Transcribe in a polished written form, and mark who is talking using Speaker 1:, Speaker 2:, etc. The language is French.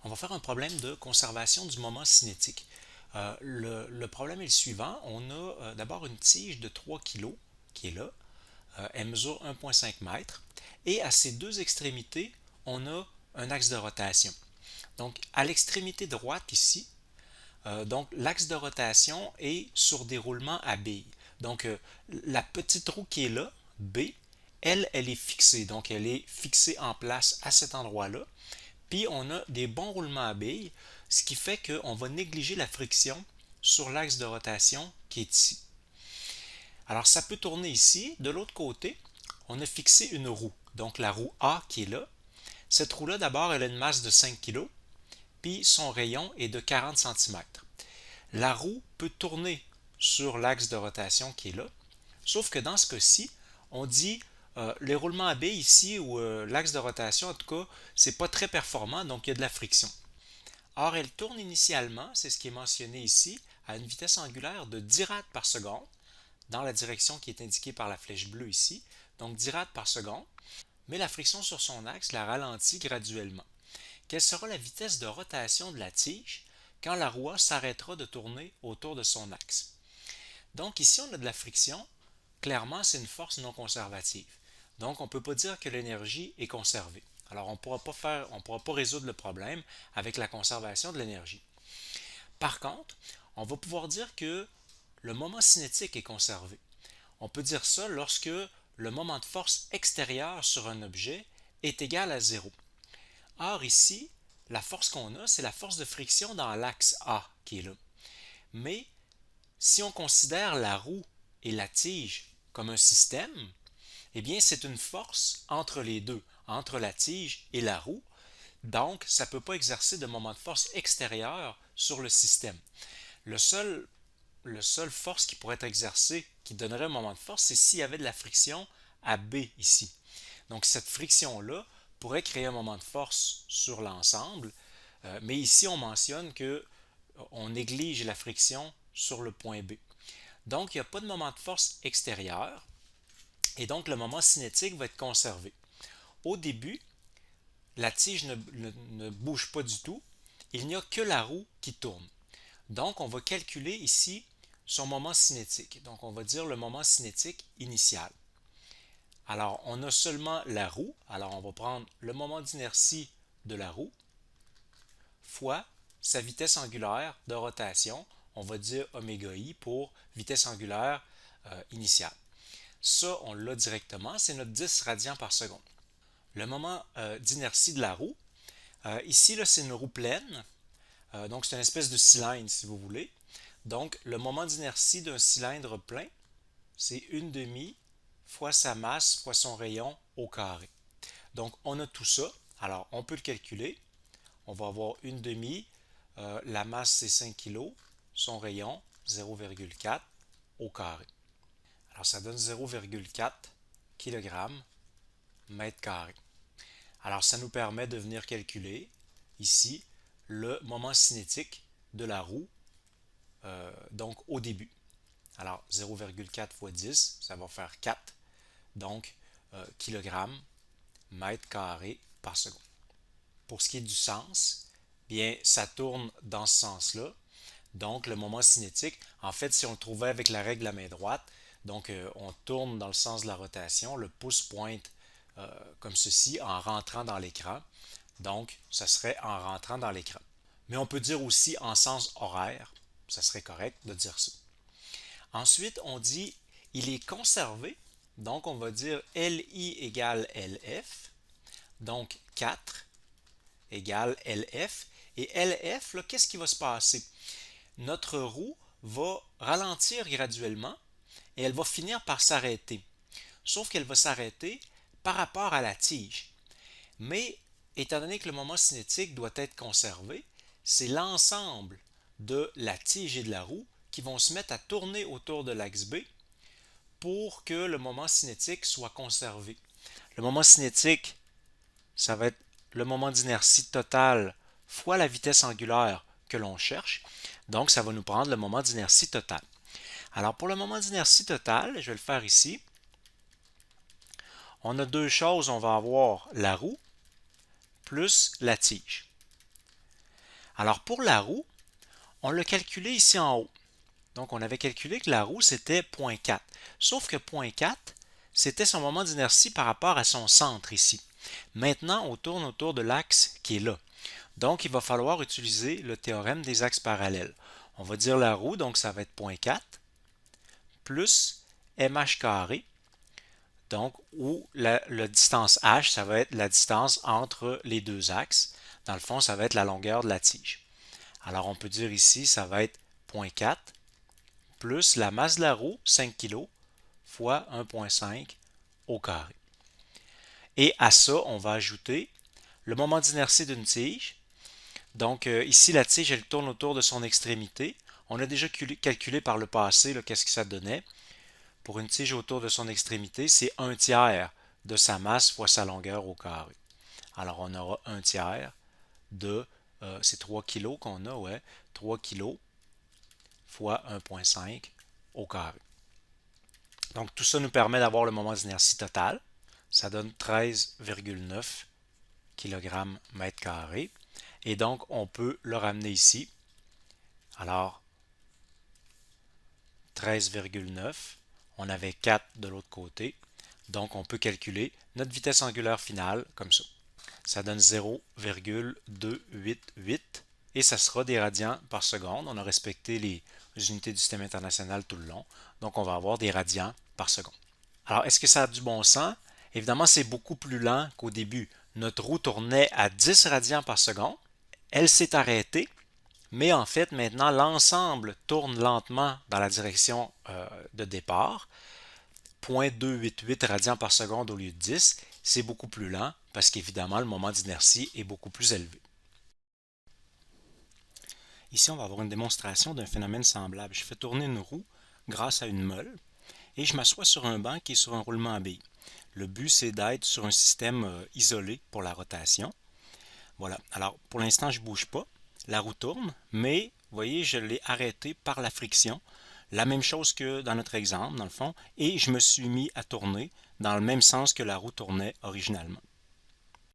Speaker 1: On va faire un problème de conservation du moment cinétique. Le problème est le suivant. On a d'abord une tige de 3 kg qui est là. Elle mesure 1,5 m. Et à ses deux extrémités, on a un axe de rotation. Donc, à l'extrémité droite ici, donc l'axe de rotation est sur déroulement à billes. Donc, la petite roue qui est là, B, elle est fixée. Donc, elle est fixée en place à cet endroit-là. Puis on a des bons roulements à billes, ce qui fait qu'on va négliger la friction sur l'axe de rotation qui est ici. Alors ça peut tourner ici. De l'autre côté, on a fixé une roue, donc la roue A qui est là. Cette roue-là, d'abord, elle a une masse de 5 kg, puis son rayon est de 40 cm. La roue peut tourner sur l'axe de rotation qui est là, sauf que dans ce cas-ci, on dit les roulements à billes ici, ou l'axe de rotation en tout cas, c'est pas très performant, donc il y a de la friction. Or, elle tourne initialement, c'est ce qui est mentionné ici, à une vitesse angulaire de 10 rads par seconde, dans la direction qui est indiquée par la flèche bleue ici, donc 10 rads par seconde, mais la friction sur son axe la ralentit graduellement. Quelle sera la vitesse de rotation de la tige quand la roue s'arrêtera de tourner autour de son axe? Donc ici, on a de la friction. Clairement, c'est une force non conservative. Donc, on ne peut pas dire que l'énergie est conservée. Alors, on ne pourra pas résoudre le problème avec la conservation de l'énergie. Par contre, on va pouvoir dire que le moment cinétique est conservé. On peut dire ça lorsque le moment de force extérieure sur un objet est égal à 0. Or, ici, la force qu'on a, c'est la force de friction dans l'axe A qui est là. Mais si on considère la roue et la tige comme un système, eh bien, c'est une force entre les deux, entre la tige et la roue. Donc, ça ne peut pas exercer de moment de force extérieur sur le système. Le seul force qui pourrait être exercée, qui donnerait un moment de force, c'est s'il y avait de la friction à B ici. Donc, cette friction-là pourrait créer un moment de force sur l'ensemble, mais ici, on mentionne qu'on néglige la friction sur le point B. Donc, il n'y a pas de moment de force extérieur, et donc le moment cinétique va être conservé. Au début, la tige ne bouge pas du tout, il n'y a que la roue qui tourne. Donc, on va calculer ici son moment cinétique. Donc, on va dire le moment cinétique initial. Alors, on a seulement la roue. Alors, on va prendre le moment d'inertie de la roue fois sa vitesse angulaire de rotation. On va dire oméga i pour vitesse angulaire initiale. Ça, on l'a directement, c'est notre 10 radians par seconde. Le moment d'inertie de la roue, ici, là, c'est une roue pleine. Donc, c'est une espèce de cylindre, si vous voulez. Donc, le moment d'inertie d'un cylindre plein, c'est 1/2 fois sa masse fois son rayon au carré. Donc, on a tout ça. Alors, on peut le calculer. On va avoir 1/2, la masse c'est 5 kg, son rayon 0,4 au carré. Alors, ça donne 0,4 kg mètre carré. Alors, ça nous permet de venir calculer ici le moment cinétique de la roue, donc au début. Alors, 0,4 fois 10, ça va faire 4, donc kilogrammes mètre carré par seconde. Pour ce qui est du sens, bien, ça tourne dans ce sens-là. Donc, le moment cinétique, en fait, si on le trouvait avec la règle de la main droite, donc on tourne dans le sens de la rotation, le pouce pointe comme ceci en rentrant dans l'écran. Donc, ça serait en rentrant dans l'écran. Mais on peut dire aussi en sens horaire, ça serait correct de dire ça. Ensuite, on dit il est conservé, donc on va dire LI égale LF, donc 4 égale LF. Et LF, là, qu'est-ce qui va se passer? Notre roue va ralentir graduellement et elle va finir par s'arrêter. Sauf qu'elle va s'arrêter par rapport à la tige. Mais étant donné que le moment cinétique doit être conservé, c'est l'ensemble de la tige et de la roue qui vont se mettre à tourner autour de l'axe B pour que le moment cinétique soit conservé. Le moment cinétique, ça va être le moment d'inertie totale fois la vitesse angulaire que l'on cherche. Donc, ça va nous prendre le moment d'inertie totale. Alors, pour le moment d'inertie totale, je vais le faire ici. On a deux choses. On va avoir la roue plus la tige. Alors pour la roue, on l'a calculé ici en haut. Donc on avait calculé que la roue c'était 0,4. Sauf que 0,4, c'était son moment d'inertie par rapport à son centre ici. Maintenant, on tourne autour de l'axe qui est là. Donc il va falloir utiliser le théorème des axes parallèles. On va dire la roue, donc ça va être 0,4 plus mh carré, donc où la distance h, ça va être la distance entre les deux axes. Dans le fond, ça va être la longueur de la tige. Alors on peut dire ici, ça va être 0,4 plus la masse de la roue, 5 kg, fois 1,5 au carré. Et à ça, on va ajouter le moment d'inertie d'une tige. Donc ici, la tige, elle tourne autour de son extrémité. On a déjà calculé par le passé qu'est-ce que ça donnait. Pour une tige autour de son extrémité, c'est 1/3 de sa masse fois sa longueur au carré. Alors on aura 1/3 de, c'est 3 kg qu'on a, ouais, 3 kg fois 1,5 au carré. Donc tout ça nous permet d'avoir le moment d'inertie total. Ça donne 13,9 kg mètre carré. Et donc on peut le ramener ici. Alors 13,9, on avait 4 de l'autre côté. Donc on peut calculer notre vitesse angulaire finale comme ça. Ça donne 0,288 et ça sera des radians par seconde. On a respecté les unités du système international tout le long. Donc on va avoir des radians par seconde. Alors est-ce que ça a du bon sens? Évidemment, c'est beaucoup plus lent qu'au début. Notre roue tournait à 10 radians par seconde. Elle s'est arrêtée, mais en fait, maintenant, l'ensemble tourne lentement dans la direction de départ. 0,288 radians par seconde au lieu de 10, c'est beaucoup plus lent parce qu'évidemment, le moment d'inertie est beaucoup plus élevé. Ici, on va avoir une démonstration d'un phénomène semblable. Je fais tourner une roue grâce à une meule et je m'assois sur un banc qui est sur un roulement à billes. Le but, c'est d'être sur un système isolé pour la rotation. Voilà. Alors, pour l'instant, je ne bouge pas. La roue tourne, mais, vous voyez, je l'ai arrêtée par la friction. La même chose que dans notre exemple, dans le fond, et je me suis mis à tourner dans le même sens que la roue tournait originalement.